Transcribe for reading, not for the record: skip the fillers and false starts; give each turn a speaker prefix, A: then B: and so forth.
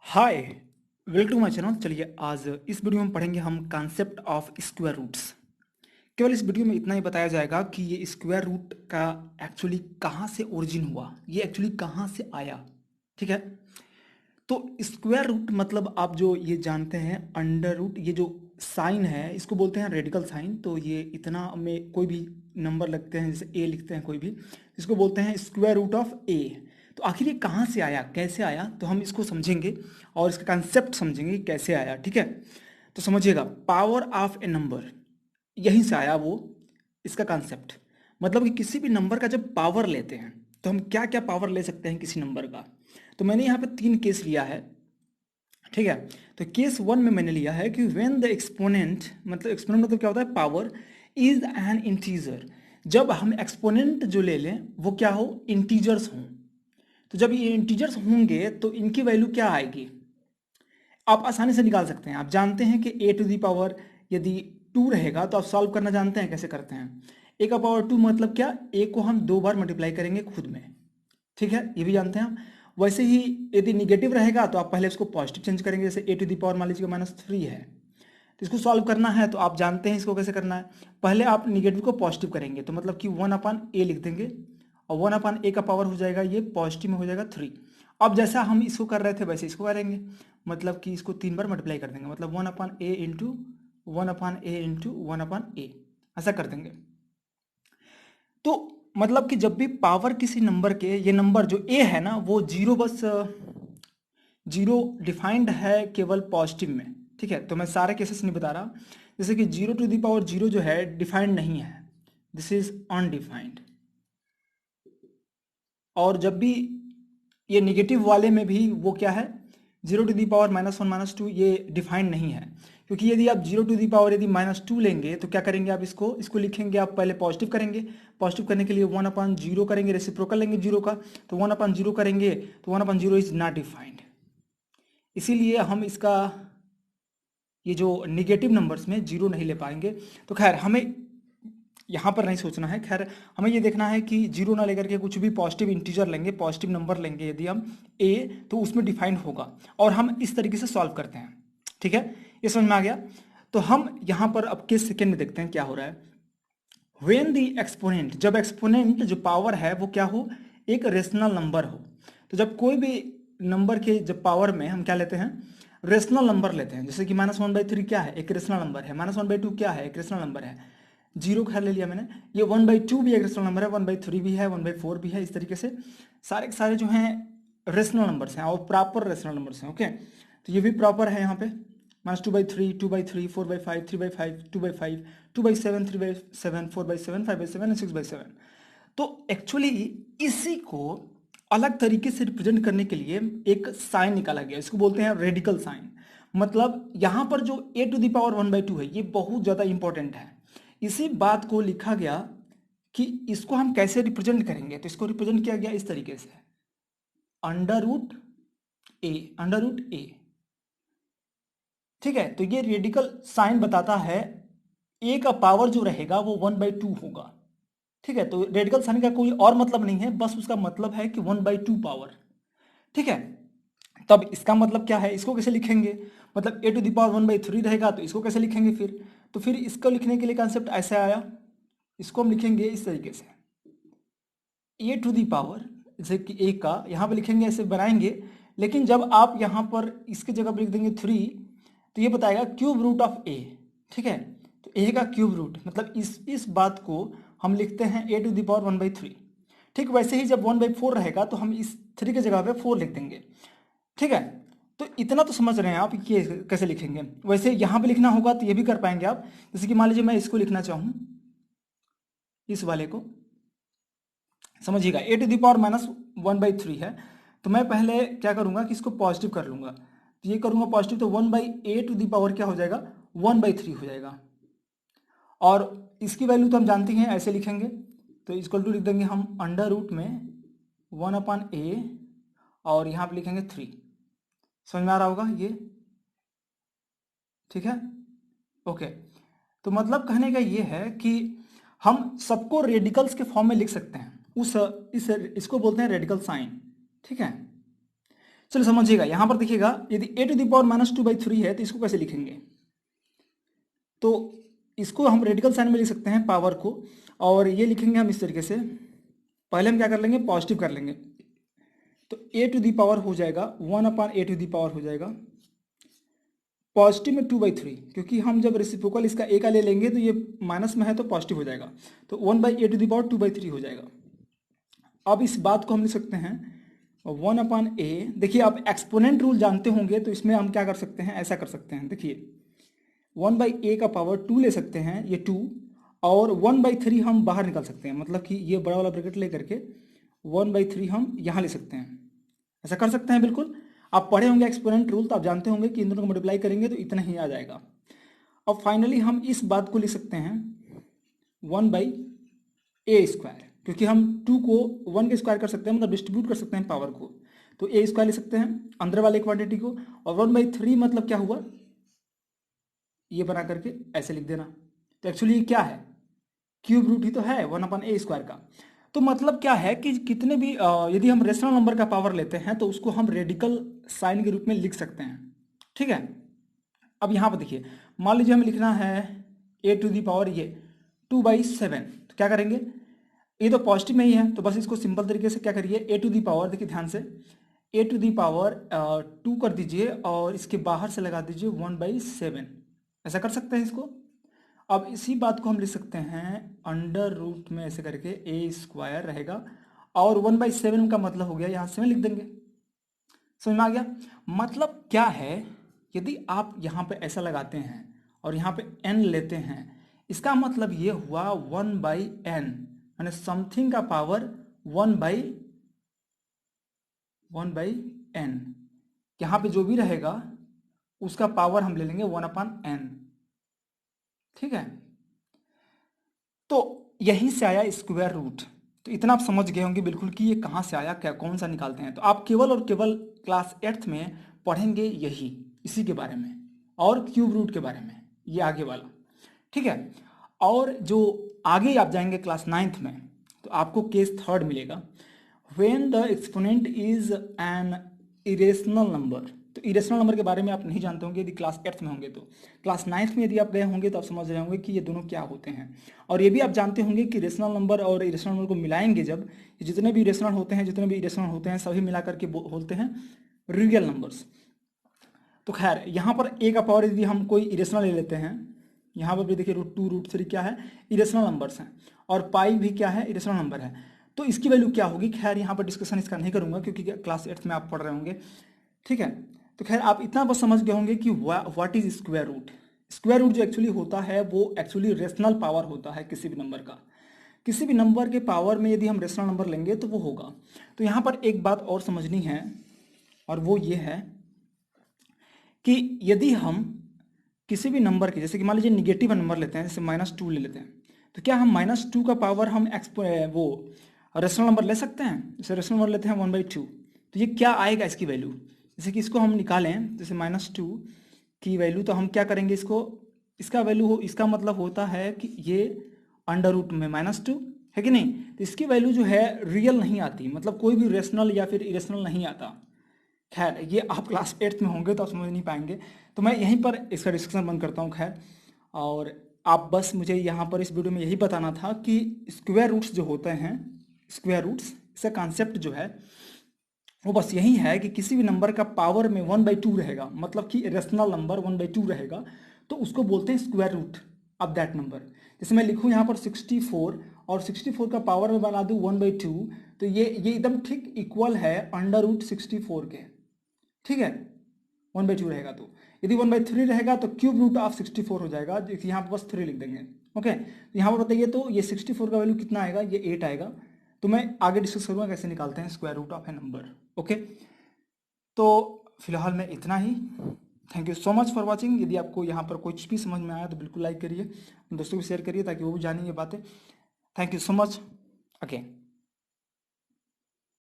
A: Hi, welcome to my channel. चलिए आज इस वीडियो में पढ़ेंगे हम कॉन्सेप्ट ऑफ स्क्वायर रूट्स। केवल इस वीडियो में इतना ही बताया जाएगा कि ये स्क्वायर रूट का एक्चुअली कहाँ से ओरिजिन हुआ, ये एक्चुअली कहाँ से आया। ठीक है, तो स्क्वायर रूट मतलब आप जो ये जानते हैं अंडर रूट, ये जो साइन है इसको बोलते हैं रेडिकल साइन। तो ये इतना में कोई भी नंबर लगते हैं, जैसे ए लिखते हैं कोई भी, इसको बोलते हैं स्क्वायर रूट ऑफ ए। तो आखिर ये कहाँ से आया, कैसे आया, तो हम इसको समझेंगे और इसका कंसेप्ट समझेंगे कि कैसे आया। ठीक है, तो समझिएगा, पावर ऑफ ए नंबर यहीं से आया वो, इसका कंसेप्ट। मतलब कि किसी भी नंबर का जब पावर लेते हैं तो हम क्या क्या पावर ले सकते हैं किसी नंबर का। तो मैंने यहाँ पे 3 केस लिया है। ठीक है, तो केस 1 में मैंने लिया है कि व्हेन द एक्सपोनेंट, मतलब एक्सपोनेंट मतलब क्या होता है, पावर इज एन इंटीजर। जब हम एक्सपोनेंट जो ले लें वो क्या हो, इंटीजर्स हों। तो जब ये इंटीजर्स होंगे तो इनकी वैल्यू क्या आएगी, आप आसानी से निकाल सकते हैं। आप जानते हैं कि ए टू दी पावर यदि 2 रहेगा तो आप सॉल्व करना जानते हैं कैसे करते हैं। ए का पावर 2 मतलब क्या, ए को हम 2 बार मल्टीप्लाई करेंगे खुद में। ठीक है, ये भी जानते हैं हम। वैसे ही यदि निगेटिव रहेगा तो आप पहले उसको पॉजिटिव चेंज करेंगे। जैसे ए टू दी पावर मान लीजिए -3 है, तो इसको सॉल्व करना है तो आप जानते हैं इसको कैसे करना है। पहले आप निगेटिव को पॉजिटिव करेंगे, तो मतलब कि 1/a लिख देंगे, और 1/a का पावर हो जाएगा, ये पॉजिटिव में हो जाएगा 3। अब जैसा हम इसको कर रहे थे वैसे इसको करेंगे, मतलब कि इसको 3 बार मल्टीप्लाई कर देंगे, मतलब 1/a into 1/a into 1/a, ऐसा कर देंगे। तो मतलब कि जब भी पावर किसी नंबर के, ये नंबर जो ए है ना वो जीरो, बस जीरो डिफाइंड है केवल पॉजिटिव में। ठीक है, तो मैं सारे केसेस नहीं बता रहा। जैसे कि 0 टू दी पावर 0 जो है डिफाइंड नहीं है, दिस इज अनडिफाइंड। और जब भी ये निगेटिव वाले में भी वो क्या है, 0 टू दी पावर -1 -2, ये डिफाइंड नहीं है। क्योंकि यदि आप 0 टू दी पावर यदि -2 लेंगे तो क्या करेंगे, आप इसको इसको लिखेंगे, आप पहले पॉजिटिव करेंगे। पॉजिटिव करने के लिए 1/0 करेंगे, रेसिप्रोकल लेंगे जीरो का, तो 1/0 करेंगे तो 1/0 इज नॉट डिफाइंड। इसीलिए हम इसका ये जो निगेटिव नंबर्स में जीरो नहीं ले पाएंगे। तो खैर हमें यहाँ पर नहीं सोचना है, खैर हमें ये देखना है कि जीरो ना लेकर के कुछ भी पॉजिटिव इंटीजर लेंगे, पॉजिटिव नंबर लेंगे यदि हम ए, तो उसमें डिफाइंड होगा। और हम इस तरीके से सॉल्व करते हैं। ठीक है, ये समझ में आ गया। तो हम यहाँ पर अब केस सेकेंड में देखते हैं क्या हो रहा है। व्हेन दी एक्सपोनेंट, जब एक्सपोनेंट जो पावर है वो क्या हो, एक रेशनल नंबर हो। तो जब कोई भी नंबर के जब पावर में हम क्या लेते हैं, रेशनल नंबर लेते हैं। जैसे कि -1/3 क्या है, एक रेशनल नंबर है। -1/2 क्या है, एक रेशनल नंबर है। जीरो खैर ले लिया मैंने, ये 1/2 भी एक रेशनल नंबर है, 1/3 भी है, 1/4 भी है। इस तरीके से सारे के सारे जो हैं रेशनल नंबर्स हैं और प्रॉपर रेशनल नंबर्स हैं। ओके, तो ये भी प्रॉपर है यहाँ पे, -2/3, 2/3, 4/5, 3/5, 2/5, 2/7, 3/7, 4/7, 5/7 and 6/7। तो एक्चुअली इसी को अलग तरीके से रिप्रेजेंट करने के लिए एक साइन निकाला गया, इसको बोलते हैं रेडिकल साइन। मतलब यहाँ पर जो ए टू द पावर 1/2 है ये बहुत ज़्यादा इंपॉर्टेंट है। इसी बात को लिखा गया कि इसको हम कैसे रिप्रेजेंट करेंगे, तो इसको रिप्रेजेंट किया गया इस तरीके से, अंडर रूट ए, अंडर रूट ए। ठीक है, तो ये रेडिकल साइन बताता है ए का पावर जो रहेगा वो 1/2 होगा। ठीक है, तो रेडिकल साइन का कोई और मतलब नहीं है, बस उसका मतलब है कि 1/2 पावर। ठीक है, तब इसका मतलब क्या है, इसको कैसे लिखेंगे, मतलब ए टू द पावर 1/3 रहेगा तो इसको कैसे लिखेंगे फिर। तो फिर इसको लिखने के लिए कॉन्सेप्ट ऐसे आया, इसको हम लिखेंगे इस तरीके से, ए टू दी पावर, जैसे कि ए का यहाँ पे लिखेंगे ऐसे बनाएंगे। लेकिन जब आप यहाँ पर इसके जगह पर लिख देंगे 3, तो ये बताएगा क्यूब रूट ऑफ ए। ठीक है, तो ए का क्यूब रूट, मतलब इस बात को हम लिखते हैं ए टू दी पावर 1/3। ठीक, वैसे ही जब 1/4 रहेगा तो हम इस 3 की जगह पे 4 लिख देंगे। ठीक है, तो इतना तो समझ रहे हैं आप कि कैसे लिखेंगे। वैसे यहाँ पे लिखना होगा तो ये भी कर पाएंगे आप। जैसे कि मान लीजिए मैं इसको लिखना चाहूँ, इस वाले को समझिएगा, ए टू दी पावर -1/3 है, तो मैं पहले क्या करूँगा कि इसको पॉजिटिव कर लूँगा। तो ये करूँगा पॉजिटिव, तो 1/a टू दी पावर क्या हो जाएगा, 1/3 हो जाएगा। और इसकी वैल्यू तो हम जानते हैं, ऐसे लिखेंगे, तो इक्वल टू लिख देंगे हम अंडर रूट में 1/a, और यहाँ पे लिखेंगे 3। समझ में आ रहा होगा ये। ठीक है, ओके। तो मतलब कहने का ये है कि हम सबको रेडिकल्स के फॉर्म में लिख सकते हैं, उस इसको बोलते हैं रेडिकल साइन। ठीक है, चलो समझिएगा, यहाँ पर देखिएगा यदि a टू द पावर -2/3 है तो इसको कैसे लिखेंगे, तो इसको हम रेडिकल साइन में लिख सकते हैं पावर को, और ये लिखेंगे हम इस तरीके से। पहले हम क्या कर लेंगे, पॉजिटिव कर लेंगे, तो a टू दी पावर हो जाएगा 1/a टू दी पावर हो जाएगा पॉजिटिव में 2/3, क्योंकि हम जब रेसिप्रोकल इसका a का ले लेंगे तो ये माइनस में है तो पॉजिटिव हो जाएगा, तो 1/a टू दी पावर 2/3 हो जाएगा। अब इस बात को हम लिख सकते हैं 1/a। देखिए आप एक्सपोनेंट रूल जानते होंगे, तो इसमें हम क्या कर सकते हैं, ऐसा कर सकते हैं, देखिए 1/a का पावर 2 ले सकते हैं, ये 2, और 1/3 हम बाहर निकाल सकते हैं, मतलब कि ये बड़ा वाला ब्रैकेट ले करके 1/3 हम यहाँ ले सकते हैं, ऐसा कर सकते हैं बिल्कुल। आप पढ़े होंगे एक्सपोनेंट रूल, तो आप जानते होंगे कि इन दोनों को मल्टीप्लाई करेंगे तो इतना ही आ जाएगा। अब फाइनली हम इस बात को लिख सकते हैं 1/a², क्योंकि हम 2 को 1 के स्क्वायर कर सकते हैं, मतलब डिस्ट्रीब्यूट कर सकते हैं पावर को, तो a² ले सकते हैं अंदर वाले क्वांटिटी को, और 1/3 मतलब क्या हुआ, ये बना करके ऐसे लिख देना। तो एक्चुअली ये क्या है, क्यूब रूट ही तो है 1/a² का। तो मतलब क्या है कि कितने भी यदि हम रेशनल नंबर का पावर लेते हैं तो उसको हम रेडिकल साइन के रूप में लिख सकते हैं, ठीक है। अब यहाँ पर देखिए, मान लीजिए हमें लिखना है a टू दी पावर ये 2/7, तो क्या करेंगे, ये तो पॉजिटिव में ही है, तो बस इसको सिंपल तरीके से क्या करिए, a टू दी पावर, देखिए ध्यान से, a टू दी पावर 2 कर दीजिए और इसके बाहर से लगा दीजिए 1/7, ऐसा कर सकते हैं इसको। अब इसी बात को हम लिख सकते हैं अंडर रूट में ऐसे करके a² रहेगा, और 1/7 का मतलब हो गया, यहाँ 7 लिख देंगे। समझ में आ गया, मतलब क्या है, यदि आप यहाँ पे ऐसा लगाते हैं और यहाँ पे n लेते हैं, इसका मतलब ये हुआ 1/n, यानी समथिंग का पावर 1/n। यहाँ पे जो भी रहेगा उसका पावर हम ले लेंगे 1/n, ठीक है। तो यहीं से आया स्क्वायर रूट, तो इतना आप समझ गए होंगे बिल्कुल कि ये कहाँ से आया, क्या कौन सा निकालते हैं। तो आप केवल और केवल क्लास 8th में पढ़ेंगे यही, इसी के बारे में, और क्यूब रूट के बारे में, ये आगे वाला, ठीक है। और जो आगे आप जाएंगे क्लास 9th में, तो आपको केस 3rd मिलेगा, when the exponent is an irrational number. तो इरेशनल नंबर के बारे में आप नहीं जानते होंगे यदि क्लास 8th में होंगे, तो क्लास 9th में यदि आप गए होंगे तो आप समझ रहे होंगे कि ये दोनों क्या होते हैं। और ये भी आप जानते होंगे कि रेशनल नंबर और इरेशनल नंबर को मिलाएंगे जब, जितने भी रेशनल होते हैं, जितने भी इरेशनल होते हैं, सभी मिला करके बोलते हैं रियल नंबर्स। तो खैर यहाँ पर a का पावर यदि हम कोई इरेशनल ले लेते हैं, यहाँ पर भी देखिए √2 √3 क्या है, इरेशनल नंबर्स हैं, और पाई भी क्या है, इरेशनल नंबर है, तो इसकी वैल्यू क्या होगी। खैर यहाँ पर डिस्कशन इसका नहीं करूँगा क्योंकि क्लास 8th में आप पढ़ रहे होंगे, ठीक है। तो खैर आप इतना बस समझ गए होंगे कि what is square root. Square root जो एक्चुअली होता है वो एक्चुअली रेशनल पावर होता है किसी भी नंबर का, किसी भी नंबर के पावर में यदि हम रेशनल नंबर लेंगे तो वो होगा। तो यहाँ पर एक बात और समझनी है, और वो ये है कि यदि हम किसी भी नंबर के, जैसे कि मान लीजिए निगेटिव नंबर लेते हैं, जैसे -2 ले लेते हैं, तो क्या हम -2 का पावर हम वो रेशनल नंबर ले सकते हैं। जैसे रेशनल नंबर लेते हैं 1/2, तो ये क्या आएगा इसकी वैल्यू, जैसे कि इसको हम निकालें, जैसे -2 की वैल्यू, तो हम क्या करेंगे इसको, इसका वैल्यू हो, इसका मतलब होता है कि ये अंडर रूट में -2 है कि नहीं, तो इसकी वैल्यू जो है रियल नहीं आती, मतलब कोई भी रेशनल या फिर इरेशनल नहीं आता। खैर ये आप क्लास 8th में होंगे तो आप समझ नहीं पाएंगे, तो मैं यहीं पर इसका डिस्कशन बंद करता हूँ। खैर, और आप बस मुझे यहाँ पर इस वीडियो में यही बताना था कि स्क्वायर रूट्स जो होते हैं, स्क्वायर रूट्स, इसका कॉन्सेप्ट जो है वो बस यही है कि किसी भी नंबर का पावर में 1/2 रहेगा, मतलब कि रेशनल नंबर 1/2 रहेगा, तो उसको बोलते हैं square root of that number. जैसे मैं लिखूँ यहाँ पर 64, और 64 का पावर में बना दूँ 1/2, तो ये एकदम ठीक इक्वल है √64 के, ठीक है। 1/2 रहेगा, तो यदि 1/3 रहेगा तो क्यूब रूट ऑफ 64 हो जाएगा, यहाँ पर बस 3 लिख देंगे, ओके। तो यहाँ पर बताइए, तो ये 64 का वैल्यू कितना आएगा, ये 8 आएगा। तो मैं आगे डिस्कस करूँगा कैसे निकालते हैं square root of a number, okay. तो फिलहाल मैं इतना ही, thank you so much for watching. यदि आपको यहाँ पर कुछ भी समझ में आया तो बिल्कुल लाइक करिए, दोस्तों को शेयर करिए ताकि वो भी जानेंगे बातें। Thank you so much again.